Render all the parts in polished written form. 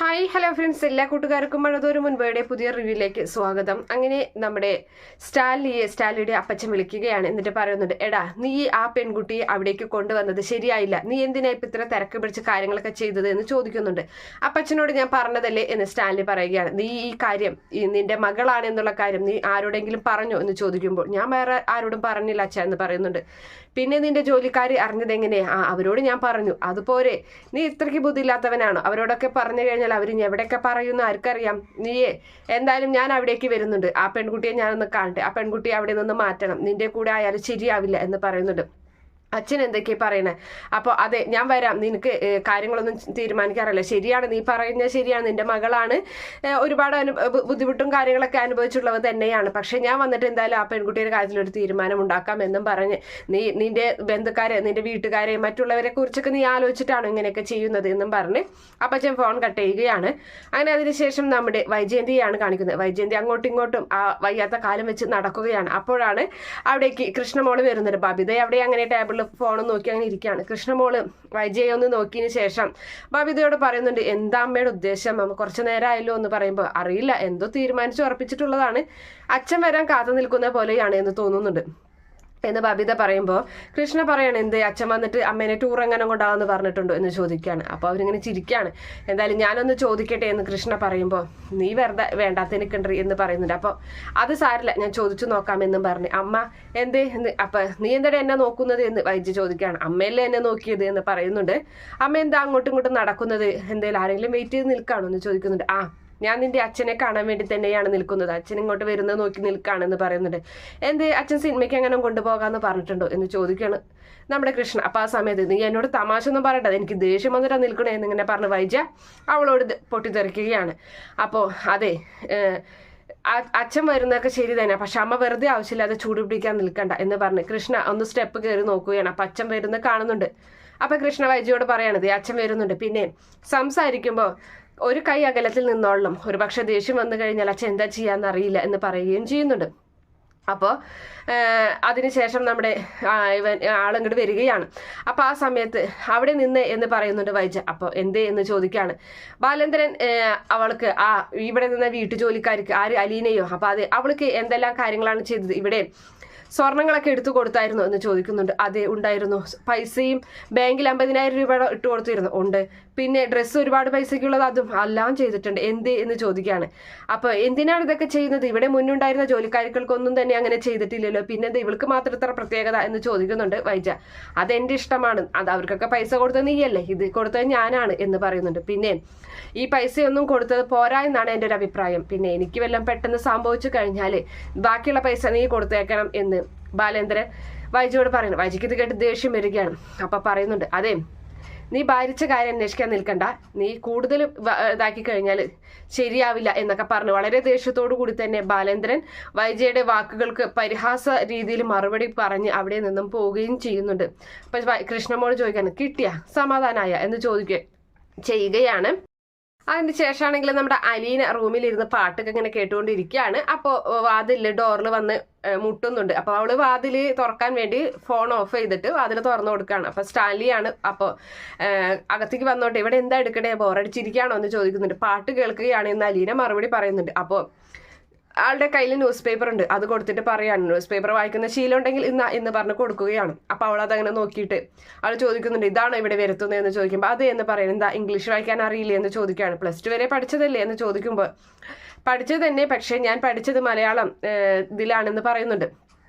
Hi hello friends, എല്ലാ കൂട്ടുകാർക്കും മഴതോറും മുൻപയുടെ പുതിയ റിവ്യൂയിലേക്ക് സ്വാഗതം. അങ്ങനെ നമ്മുടെ സ്റ്റാലിയുടെ അപ്പച്ചൻ വിളിക്കുകയാണ്. എന്നിട്ട് പറയുന്നുണ്ട്, എടാ നീ ആ പെൺകുട്ടിയെ അവിടേക്ക് കൊണ്ടുവന്നത് ശരിയായില്ല, നീ എന്തിനാ ഇപ്പം ഇത്ര തിരക്ക് പിടിച്ച് കാര്യങ്ങളൊക്കെ ചെയ്തത് എന്ന് ചോദിക്കുന്നുണ്ട്. അപ്പച്ചനോട് ഞാൻ പറഞ്ഞതല്ലേ എന്ന് സ്റ്റാലിൻ പറയുകയാണ്. നീ ഈ കാര്യം നിന്റെ മകളാണ് എന്നുള്ള കാര്യം നീ ആരോടെങ്കിലും പറഞ്ഞോ എന്ന് ചോദിക്കുമ്പോൾ ഞാൻ വേറെ ആരോടും പറഞ്ഞില്ല അച്ഛ എന്ന് പറയുന്നുണ്ട്. പിന്നെ നിന്റെ ജോലിക്കാരി അറിഞ്ഞത് എങ്ങനെയാ? അവരോട് ഞാൻ പറഞ്ഞു. അതുപോലെ നീ ഇത്രയ്ക്ക് ബുദ്ധിയില്ലാത്തവനാണോ? അവരോടൊക്കെ പറഞ്ഞു കഴിഞ്ഞാൽ അവർ എവിടെയൊക്കെ പറയുന്നു ആർക്കറിയാം. നീയേ എന്തായാലും ഞാൻ അവിടേക്ക് വരുന്നുണ്ട്, ആ പെൺകുട്ടിയെ ഞാനൊന്ന് കാണട്ടെ, ആ പെൺകുട്ടിയെ അവിടെ നിന്ന് മാറ്റണം, നിന്റെ കൂടെ ആയാലും ശരിയാവില്ല എന്ന് പറയുന്നുണ്ട്. അച്ഛൻ എന്തൊക്കെയാ പറയണേ? അപ്പോൾ അതെ ഞാൻ വരാം, നിനക്ക് കാര്യങ്ങളൊന്നും തീരുമാനിക്കാറില്ല. ശരിയാണ്, നീ പറയുന്നത് ശരിയാണ്, നിന്റെ മകളാണ്, ഒരുപാട് ബുദ്ധിമുട്ടും കാര്യങ്ങളൊക്കെ അനുഭവിച്ചുള്ളവ തന്നെയാണ്. പക്ഷെ ഞാൻ വന്നിട്ട് എന്തായാലും ആ പെൺകുട്ടിയുടെ കാര്യത്തിലൊരു തീരുമാനം ഉണ്ടാക്കാം എന്നും പറഞ്ഞ് നിന്റെ ബന്ധുക്കാരെ, നിന്റെ വീട്ടുകാരെ, മറ്റുള്ളവരെ കുറിച്ചൊക്കെ നീ ആലോചിച്ചിട്ടാണ് ഇങ്ങനെയൊക്കെ ചെയ്യുന്നത് എന്നും പറഞ്ഞ് അപ്പച്ചൻ ഫോൺ കട്ട് ചെയ്യുകയാണ്. അങ്ങനെ അതിനുശേഷം നമ്മുടെ വൈജയന്തിയാണ് കാണിക്കുന്നത്. വൈജയന്തി അങ്ങോട്ടും ഇങ്ങോട്ടും ആ വയ്യാത്ത കാലം വെച്ച് നടക്കുകയാണ്. അപ്പോഴാണ് അവിടേക്ക് കൃഷ്ണമോള് വരുന്നത്. ബബിത അവിടെ അങ്ങനെ ടേബിളിൽ ഫോണും നോക്കി അങ്ങനെ ഇരിക്കുകയാണ്. കൃഷ്ണമോള് വൈജയെ ഒന്ന് നോക്കിയതിന് ശേഷം ബബിതയോട് പറയുന്നുണ്ട്, എന്താ അമ്മയുടെ ഉദ്ദേശം? കുറച്ചു നേരമായല്ലോ എന്ന് പറയുമ്പോൾ അറിയില്ല, എന്തോ തീരുമാനിച്ചു ഉറപ്പിച്ചിട്ടുള്ളതാണ്, അച്ഛൻ വരാൻ കാത്തു നിൽക്കുന്ന പോലെയാണ് എന്ന് തോന്നുന്നുണ്ട് എന്ന് ബബിത പറയുമ്പോൾ കൃഷ്ണ പറയാണ്, എന്ത് അച്ഛൻ വന്നിട്ട് അമ്മേനെ ടൂർ എങ്ങനെ കൊണ്ടാവെന്ന് പറഞ്ഞിട്ടുണ്ടോ എന്ന് ചോദിക്കുകയാണ്. അപ്പോൾ അവരിങ്ങനെ ചിരിക്കുകയാണ്. എന്തായാലും ഞാനൊന്ന് ചോദിക്കട്ടെ എന്ന് കൃഷ്ണ പറയുമ്പോൾ നീ വെറുതെ വേണ്ടാത്തനിക്കണ്ടി എന്ന് പറയുന്നുണ്ട്. അപ്പോൾ അത് സാരില്ല, ഞാൻ ചോദിച്ചു നോക്കാമെന്നും പറഞ്ഞ് അമ്മ എന്തേ അപ്പം നീ എന്താ എന്നെ നോക്കുന്നത് എന്ന് വൈദ്യ ചോദിക്കുകയാണ്. അമ്മയല്ലേ എന്നെ നോക്കിയത് എന്ന് പറയുന്നുണ്ട്. അമ്മ എന്താ അങ്ങോട്ടും ഇങ്ങോട്ടും നടക്കുന്നത്, എന്തായാലും ആരെങ്കിലും വെയിറ്റ് ചെയ്ത് നിൽക്കാണോ എന്ന് ചോദിക്കുന്നുണ്ട്. ഞാൻ നിന്റെ അച്ഛനെ കാണാൻ വേണ്ടി തന്നെയാണ് നിൽക്കുന്നത്, അച്ഛൻ ഇങ്ങോട്ട് വരുന്നത് നോക്കി നിൽക്കുകയാണെന്ന് പറയുന്നുണ്ട്. എന്ത് അച്ഛൻ സിനിമയ്ക്ക് എങ്ങനെ കൊണ്ടുപോകാമെന്ന് പറഞ്ഞിട്ടുണ്ടോ എന്ന് ചോദിക്കുകയാണ് നമ്മുടെ കൃഷ്ണ. അപ്പോൾ ആ സമയത്ത് നീ എന്നോട് തമാശ ഒന്നും പറയട്ടെ, എനിക്ക് ദേഷ്യം വന്നിട്ടാ നിൽക്കണേ എന്നിങ്ങനെ പറഞ്ഞ് വൈദ്യ അവളോട് പൊട്ടിത്തെറിക്കുകയാണ്. അപ്പോൾ അതെ അച്ഛൻ വരുന്നതൊക്കെ ശരി തന്നെ, പക്ഷെ അമ്മ വെറുതെ ആവശ്യമില്ലാതെ ചൂട് പിടിക്കാൻ നിൽക്കണ്ട എന്ന് പറഞ്ഞ് കൃഷ്ണ ഒന്ന് സ്റ്റെപ്പ് കയറി നോക്കുകയാണ്. അപ്പം അച്ഛൻ വരുന്നത് കാണുന്നുണ്ട്. അപ്പം കൃഷ്ണ വൈദ്യയോട് പറയണത് അച്ഛൻ വരുന്നുണ്ട്, പിന്നെ സംസാരിക്കുമ്പോൾ ഒരു കൈ അകലത്തിൽ നിന്നോളണം, ഒരു പക്ഷെ ദേഷ്യം വന്നു കഴിഞ്ഞാൽ അച്ഛൻ എന്താ ചെയ്യാന്ന് അറിയില്ല എന്ന് പറയുകയും ചെയ്യുന്നുണ്ട്. അപ്പോൾ അതിനുശേഷം നമ്മുടെ ആളങ്ങോട്ട് വരികയാണ്. അപ്പോൾ ആ സമയത്ത് അവിടെ നിന്ന് എന്ന് പറയുന്നുണ്ട് വൈജ. അപ്പോൾ എന്തേ എന്ന് ചോദിക്കുകയാണ്. ബാലേന്ദ്രൻ അവൾക്ക് ഇവിടെ നിന്ന വീട്ടുജോലിക്കാർക്ക് ആര് അലീനയോ, അപ്പോൾ അത് അവൾക്ക് എന്തെല്ലാം കാര്യങ്ങളാണ് ചെയ്തത്, ഇവിടെ സ്വർണങ്ങളൊക്കെ എടുത്തു കൊടുത്തായിരുന്നു എന്ന് ചോദിക്കുന്നുണ്ട്. അതെ ഉണ്ടായിരുന്നു, പൈസയും ബാങ്കിൽ 50,000 രൂപ ഇട്ട് കൊടുത്തിരുന്നു. ഉണ്ട്, പിന്നെ ഡ്രസ്സ് ഒരുപാട് പൈസയ്ക്കുള്ളത് അതും എല്ലാം ചെയ്തിട്ടുണ്ട്. എന്തേ എന്ന് ചോദിക്കുകയാണ്. അപ്പോൾ എന്തിനാണ് ഇതൊക്കെ ചെയ്യുന്നത്, ഇവിടെ മുന്നുണ്ടായിരുന്ന ജോലിക്കാരികൾക്കൊന്നും തന്നെ അങ്ങനെ ചെയ്തിട്ടില്ലല്ലോ, പിന്നെ ഇവൾക്ക് മാത്രം ഇത്ര പ്രത്യേകത എന്ന് ചോദിക്കുന്നുണ്ട് വൈജ. അതെന്റെ ഇഷ്ടമാണ്, അത് അവർക്കൊക്കെ പൈസ കൊടുത്തത് നീയല്ലേ, ഇത് കൊടുത്തത് ഞാനാണ് എന്ന് പറയുന്നുണ്ട്. പിന്നെ ഈ പൈസയൊന്നും കൊടുത്തത് പോരാ എന്നാണ് എൻ്റെ ഒരു അഭിപ്രായം, പിന്നെ എനിക്ക് വല്ലതും പെട്ടെന്ന് സംഭവിച്ചു കഴിഞ്ഞാൽ ബാക്കിയുള്ള പൈസ നീ കൊടുത്തേക്കണം എന്ന് ബാലേന്ദ്രൻ വൈജയോട് പറയുന്നു. വൈജയ്ക്ക് ഇത് കേട്ട് ദേഷ്യം വരികയാണ്. അപ്പൊ പറയുന്നുണ്ട്, അതെ നീ ഭാരിച്ച കാര്യം അന്വേഷിക്കാൻ നിൽക്കണ്ട, നീ കൂടുതൽ ഇതാക്കി കഴിഞ്ഞാൽ ശരിയാവില്ല എന്നൊക്കെ പറഞ്ഞു വളരെ ദേഷ്യത്തോടു കൂടി തന്നെ ബാലേന്ദ്രൻ വൈജയുടെ വാക്കുകൾക്ക് പരിഹാസ രീതിയിൽ മറുപടി പറഞ്ഞ് അവിടെ നിന്നും പോവുകയും ചെയ്യുന്നുണ്ട്. അപ്പൊ കൃഷ്ണമോൾ ചോദിക്കാണ്, കിട്ടിയ സമാധാനായ എന്ന് ചെയ്യുകയാണ്. അതിന് ശേഷമാണെങ്കിൽ നമ്മുടെ അലീന റൂമിലിരുന്ന് പാട്ടൊക്കെ ഇങ്ങനെ കേട്ടുകൊണ്ടിരിക്കുകയാണ്. അപ്പോൾ ഡോറിൽ വന്ന് മുട്ടുന്നുണ്ട്. അപ്പോൾ അവള് വാതില് തുറക്കാൻ വേണ്ടി ഫോൺ ഓഫ് ചെയ്തിട്ട് വാതിൽ തുറന്നു കൊടുക്കുകയാണ്. അപ്പോൾ സ്റ്റാലിയാണ് അപ്പോൾ അകത്തേക്ക് വന്നോട്ടെ, ഇവിടെ എന്താ എടുക്കണേ, ബോറടിച്ചിരിക്കുകയാണോ എന്ന് ചോദിക്കുന്നുണ്ട്. പാട്ട് കേൾക്കുകയാണ് എന്ന് അലീന മറുപടി പറയുന്നുണ്ട്. അപ്പോൾ ആളുടെ കയ്യിൽ ന്യൂസ് പേപ്പർ ഉണ്ട്, അത് കൊടുത്തിട്ട് പറയാണ്, ന്യൂസ് പേപ്പർ വായിക്കുന്ന ശീലം ഉണ്ടെങ്കിൽ എന്ന് പറഞ്ഞ് കൊടുക്കുകയാണ്. അപ്പോൾ അവൾ അതങ്ങനെ നോക്കിയിട്ട് അവൾ ചോദിക്കുന്നുണ്ട്, ഇതാണോ ഇവിടെ വരുത്തുന്നത് എന്ന് ചോദിക്കുമ്പോൾ അതെ എന്ന് പറയുന്നത്. എന്താ ഇംഗ്ലീഷ് വായിക്കാൻ അറിയില്ലേ എന്ന് ചോദിക്കുകയാണ്. +2 വരെ പഠിച്ചതല്ലേ എന്ന് ചോദിക്കുമ്പോൾ പഠിച്ചത് തന്നെ, പക്ഷേ ഞാൻ പഠിച്ചത് മലയാളം ഇതിലാണെന്ന് പറയുന്നുണ്ട്,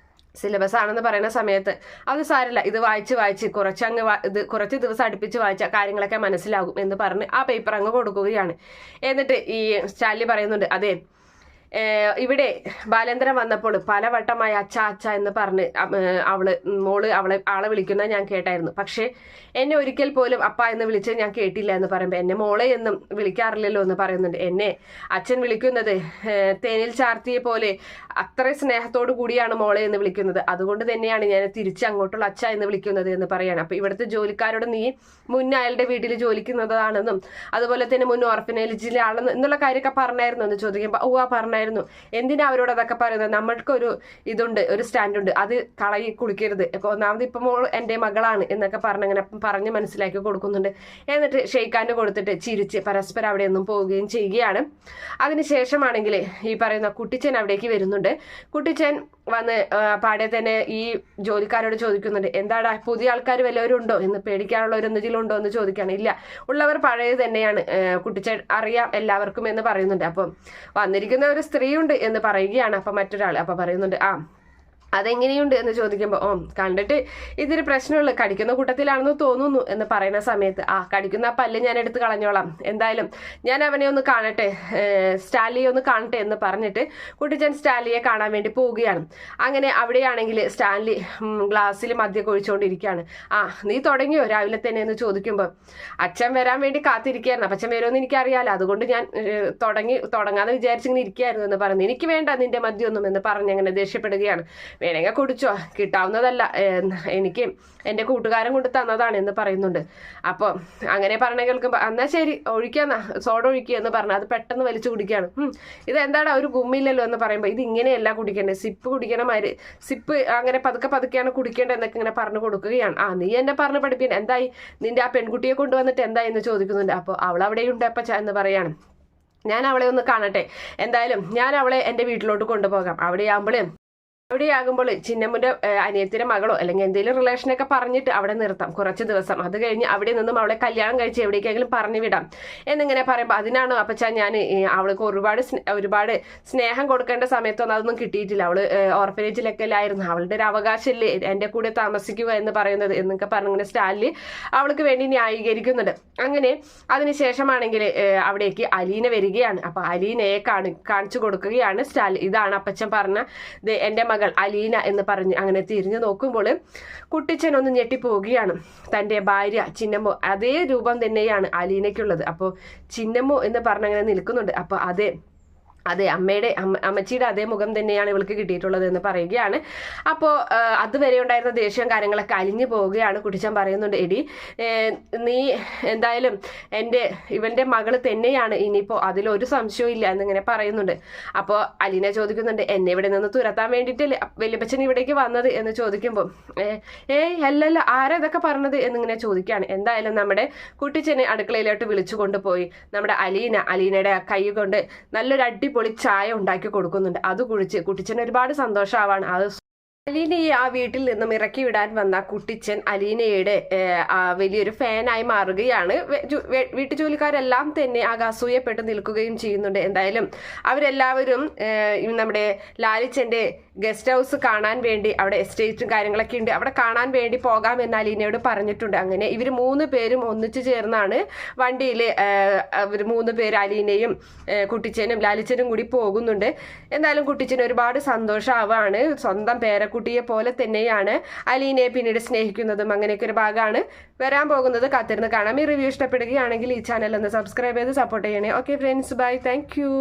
സിലബസ് ആണെന്ന് പറയുന്ന സമയത്ത് അത് സാരില്ല, ഇത് വായിച്ച് കുറച്ച് ദിവസം അടുപ്പിച്ച് വായിച്ച കാര്യങ്ങളൊക്കെ മനസ്സിലാകും എന്ന് പറഞ്ഞ് ആ പേപ്പർ അങ്ങ് കൊടുക്കുകയാണ്. എന്നിട്ട് ഈ സ്റ്റാലി പറയുന്നുണ്ട്, അതെ ഇവിടെ ബാലേന്ദ്രൻ വന്നപ്പോൾ പലവട്ടമായി അച്ഛ എന്ന് പറഞ്ഞ് ആളെ വിളിക്കുന്ന ഞാൻ കേട്ടായിരുന്നു, പക്ഷേ എന്നെ ഒരിക്കൽ പോലും അപ്പ എന്ന് വിളിച്ചത് ഞാൻ കേട്ടില്ല എന്ന് പറയുമ്പോൾ എന്നെ മോളെ എന്നും വിളിക്കാറില്ലല്ലോ എന്ന് പറയുന്നുണ്ട്. എന്നെ അച്ഛൻ വിളിക്കുന്നത് തേനിൽ ചാർത്തിയെ പോലെ അത്ര സ്നേഹത്തോടു കൂടിയാണ് മോളെ എന്ന് വിളിക്കുന്നത്, അതുകൊണ്ട് തന്നെയാണ് ഞാൻ തിരിച്ച് അങ്ങോട്ടുള്ള അച്ഛ എന്ന് വിളിക്കുന്നത് എന്ന് പറയാണ്. അപ്പൊ ഇവിടുത്തെ ജോലിക്കാരോട് നീ മുന്നേ അയാളുടെ വീട്ടിൽ ജോലിക്കുന്നതാണെന്നും അതുപോലെ തന്നെ മുൻ ഓർഫനേജിലെ ആളെന്നും എന്നുള്ള കാര്യമൊക്കെ പറഞ്ഞായിരുന്നു എന്ന് ചോദിക്കുമ്പോൾ പറഞ്ഞായിരുന്നു പറയാമായിരുന്നു. എന്തിനാ അവരോട് അതൊക്കെ പറയുന്നത്? നമ്മൾക്കൊരു ഇതുണ്ട്, ഒരു സ്റ്റാൻഡുണ്ട്, അത് കളയി കുളിക്കരുത്. ഒന്നാമത് ഇപ്പം മോൾ എൻ്റെ മകളാണ് എന്നൊക്കെ പറഞ്ഞങ്ങനെ പറഞ്ഞ് മനസ്സിലാക്കി കൊടുക്കുന്നുണ്ട്. എന്നിട്ട് ഷെയ്ക്കാൻ്റെ കൊടുത്തിട്ട് ചിരിച്ച് പരസ്പരം അവിടെ നിന്നും പോവുകയും ചെയ്യുകയാണ്. അതിനുശേഷമാണെങ്കിൽ ഈ പറയുന്ന കുട്ടിച്ചൻ അവിടേക്ക് വരുന്നുണ്ട്. കുട്ടിച്ചൻ വന്ന് പാടെ തന്നെ ഈ ജോലിക്കാരോട് ചോദിക്കുന്നുണ്ട്, എന്താടാ പുതിയ ആൾക്കാർ വല്ലവരും ഉണ്ടോ എന്ന്, പേടിക്കാനുള്ള ഒരു എന്തെങ്കിലും ഉണ്ടോ എന്ന് ചോദിക്കുകയാണ്. ഇല്ല, ഉള്ളവർ പഴയത് തന്നെയാണ്, കുട്ടിച്ചൻ അറിയാം എല്ലാവർക്കും എന്ന് പറയുന്നുണ്ട്. അപ്പം വന്നിരിക്കുന്ന ഒരു സ്ത്രീയുണ്ട് എന്ന് പറയുകയാണ്. അപ്പം മറ്റൊരാൾ അപ്പം പറയുന്നുണ്ട്, അതെങ്ങനെയുണ്ട് എന്ന് ചോദിക്കുമ്പോൾ കണ്ടിട്ട് ഇതൊരു പ്രശ്നമുള്ളൂ, കടിക്കുന്ന കൂട്ടത്തിലാണെന്ന് തോന്നുന്നു എന്ന് പറയുന്ന സമയത്ത് കടിക്കുന്ന ആ പല്ല് ഞാൻ എടുത്ത് കളഞ്ഞോളാം, എന്തായാലും ഞാൻ അവനെ ഒന്ന് കാണട്ടെ, സ്റ്റാലിയെ ഒന്ന് കാണട്ടെ എന്ന് പറഞ്ഞിട്ട് കുട്ടിച്ചൻ സ്റ്റാലിയെ കാണാൻ വേണ്ടി പോവുകയാണ്. അങ്ങനെ അവിടെയാണെങ്കിൽ സ്റ്റാൻലി ഗ്ലാസ്സിൽ മദ്യം ഒഴിച്ചുകൊണ്ടിരിക്കുകയാണ്. നീ തുടങ്ങിയോ രാവിലെ തന്നെ എന്ന് ചോദിക്കുമ്പോൾ അച്ഛൻ വരാൻ വേണ്ടി കാത്തിരിക്കുകയായിരുന്നു. അച്ഛൻ വരുമെന്ന് എനിക്കറിയാലോ, അതുകൊണ്ട് ഞാൻ തുടങ്ങാന്ന് വിചാരിച്ചിങ്ങനെ ഇരിക്കുകയായിരുന്നു എന്ന് പറയുന്നു. എനിക്ക് വേണ്ട നിന്റെ മദ്യമൊന്നും എന്ന് പറഞ്ഞ് അങ്ങനെ ദേഷ്യപ്പെടുകയാണ്. വേണമെങ്കിൽ കുടിച്ചോ, കിട്ടാവുന്നതല്ല, എനിക്ക് എൻ്റെ കൂട്ടുകാരൻ കൊണ്ട് തന്നതാണ് എന്ന് പറയുന്നുണ്ട്. അപ്പോൾ അങ്ങനെ പറഞ്ഞ കേൾക്കുമ്പോൾ എന്നാൽ ശരി ഒഴിക്കാന്നാ, സോഡ ഒഴിക്കുക എന്ന് പറഞ്ഞാൽ അത് പെട്ടെന്ന് വലിച്ചു കുടിക്കുകയാണ്. ഇതെന്താടാ ഒരു ഗുമ്മില്ലല്ലോ എന്ന് പറയുമ്പോൾ ഇത് ഇങ്ങനെയല്ല കുടിക്കേണ്ടത്, സിപ്പ് കുടിക്കണ മാതിരി, സിപ്പ് അങ്ങനെ പതുക്കെയാണ് കുടിക്കേണ്ടത് എന്നൊക്കെ ഇങ്ങനെ പറഞ്ഞു കൊടുക്കുകയാണ്. നീ എന്നെ പറഞ്ഞ് പഠിപ്പിക്കാൻ എന്തായി, നിന്റെ ആ പെൺകുട്ടിയെ കൊണ്ടുവന്നിട്ട് എന്തായി എന്ന് ചോദിക്കുന്നുണ്ട്. അപ്പോൾ അവൾ അവിടെയുണ്ട് അപ്പച്ച എന്ന് പറയാണ്. ഞാൻ അവളെ ഒന്ന് കാണട്ടെ, എന്തായാലും ഞാൻ അവളെ എൻ്റെ വീട്ടിലോട്ട് കൊണ്ടുപോകാം, അവിടെയാകുമ്പോൾ ചിന്നമ്മൻ്റെ അനിയത്തിൻ്റെ മകളോ അല്ലെങ്കിൽ എന്തെങ്കിലും റിലേഷനൊക്കെ പറഞ്ഞിട്ട് അവിടെ നിർത്താം കുറച്ച് ദിവസം, അത് കഴിഞ്ഞ് അവിടെ നിന്നും അവളെ കല്യാണം കഴിച്ച് എവിടേക്കെങ്കിലും പറഞ്ഞു വിടാം എന്നിങ്ങനെ പറയുമ്പോൾ അതിനാണോ അപ്പച്ചാ ഞാൻ അവൾക്ക് ഒരുപാട് സ്നേഹം കൊടുക്കേണ്ട സമയത്തൊന്നും അതൊന്നും കിട്ടിയിട്ടില്ല, അവള് ഓർഫനേജിലൊക്കെ ആയിരുന്നു, അവളുടെ ഒരു അവകാശമല്ലേ എൻ്റെ കൂടെ താമസിക്കുക എന്ന് പറയുന്നത് എന്നൊക്കെ പറഞ്ഞിങ്ങനെ സ്റ്റാലിൽ അവൾക്ക് വേണ്ടി ന്യായീകരിക്കുന്നുണ്ട്. അങ്ങനെ അതിനുശേഷമാണെങ്കിൽ അവിടേക്ക് അലീന വരികയാണ്. അപ്പോൾ അലീനയെ കാണിച്ചു കൊടുക്കുകയാണ് സ്റ്റാലിൻ. ഇതാണ് അപ്പച്ചൻ പറഞ്ഞ എൻ്റെ മകൾ അലീന എന്ന് പറഞ്ഞ് അങ്ങനെ തിരിഞ്ഞു നോക്കുമ്പോൾ കുട്ടിച്ചൻ ഒന്ന് ഞെട്ടിപ്പോവുകയാണ്. തൻ്റെ ഭാര്യ ചിന്നമ്മോ അതേ രൂപം തന്നെയാണ് അലീനയ്ക്കുള്ളത്. അപ്പോൾ ചിന്നമ്മോ എന്ന് പറഞ്ഞങ്ങനെ നിൽക്കുന്നുണ്ട്. അപ്പോൾ അതെ അമ്മച്ചിയുടെ അതേ മുഖം തന്നെയാണ് ഇവൾക്ക് കിട്ടിയിട്ടുള്ളത് എന്ന് പറയുകയാണ്. അപ്പോൾ അതുവരെ ഉണ്ടായിരുന്ന ദേഷ്യവും കാര്യങ്ങളൊക്കെ അലിഞ്ഞു പോവുകയാണ്. കുട്ടിച്ചൻ പറയുന്നുണ്ട്, എടി നീ എന്തായാലും ഇവൻ്റെ മകൾ തന്നെയാണ്, ഇനിയിപ്പോൾ അതിലൊരു സംശയവും ഇല്ല എന്നിങ്ങനെ പറയുന്നുണ്ട്. അപ്പോൾ അലീന ചോദിക്കുന്നുണ്ട്, എന്നെ ഇവിടെ നിന്ന് തുരത്താൻ വേണ്ടിയിട്ടല്ലേ വല്യപ്പച്ചൻ ഇവിടേക്ക് വന്നത് എന്ന് ചോദിക്കുമ്പോൾ അല്ലല്ല ആരാ ഇതൊക്കെ പറഞ്ഞത് എന്നിങ്ങനെ ചോദിക്കുകയാണ്. എന്തായാലും നമ്മുടെ കുട്ടിച്ചനെ അടുക്കളയിലോട്ട് വിളിച്ചു കൊണ്ടുപോയി നമ്മുടെ അലീനയുടെ കൈ കൊണ്ട് നല്ലൊരു പൊളി ചായ ഉണ്ടാക്കി കൊടുക്കുന്നുണ്ട്. അത് കുടിച്ച് കുട്ടിച്ചന് ഒരുപാട് സന്തോഷമാവാണ്. അത് അലീനയെ ആ വീട്ടിൽ നിന്നും ഇറക്കി വിടാൻ വന്ന കുട്ടിച്ചൻ അലീനയുടെ വലിയൊരു ഫാനായി മാറുകയാണ്. വീട്ടുജോലിക്കാരെല്ലാം തന്നെ അസൂയപ്പെട്ട് നിൽക്കുകയും ചെയ്യുന്നുണ്ട്. എന്തായാലും അവരെല്ലാവരും നമ്മുടെ ലാലിച്ചന്റെ ഗസ്റ്റ് ഹൗസ് കാണാൻ വേണ്ടി, അവിടെ എസ്റ്റേറ്റും കാര്യങ്ങളൊക്കെ ഉണ്ട്, അവിടെ കാണാൻ വേണ്ടി പോകാമെന്ന് അലീനയോട് പറഞ്ഞിട്ടുണ്ട്. അങ്ങനെ ഇവർ 3 പേരും ഒന്നിച്ചു ചേർന്നാണ് വണ്ടിയിൽ അവർ 3 പേര് അലീനയും കുട്ടിച്ചനും ലാലിച്ചനും കൂടി പോകുന്നുണ്ട്. എന്തായാലും കുട്ടിച്ചന് ഒരുപാട് സന്തോഷമാവാണ്. സ്വന്തം പേരക്കുട്ടിയെ പോലെ തന്നെയാണ് അലീനയെ പിന്നീട് സ്നേഹിക്കുന്നതും. അങ്ങനെയൊക്കെ ഒരു ഭാഗമാണ് വരാൻ പോകുന്നത്. കാത്തിരുന്ന് കാണാം. ഈ റിവ്യൂ ഇഷ്ടപ്പെടുകയാണെങ്കിൽ ഈ ചാനൽ ഒന്ന് സബ്സ്ക്രൈബ് ചെയ്ത് സപ്പോർട്ട് ചെയ്യണേ. Okay friends, bye, thank U.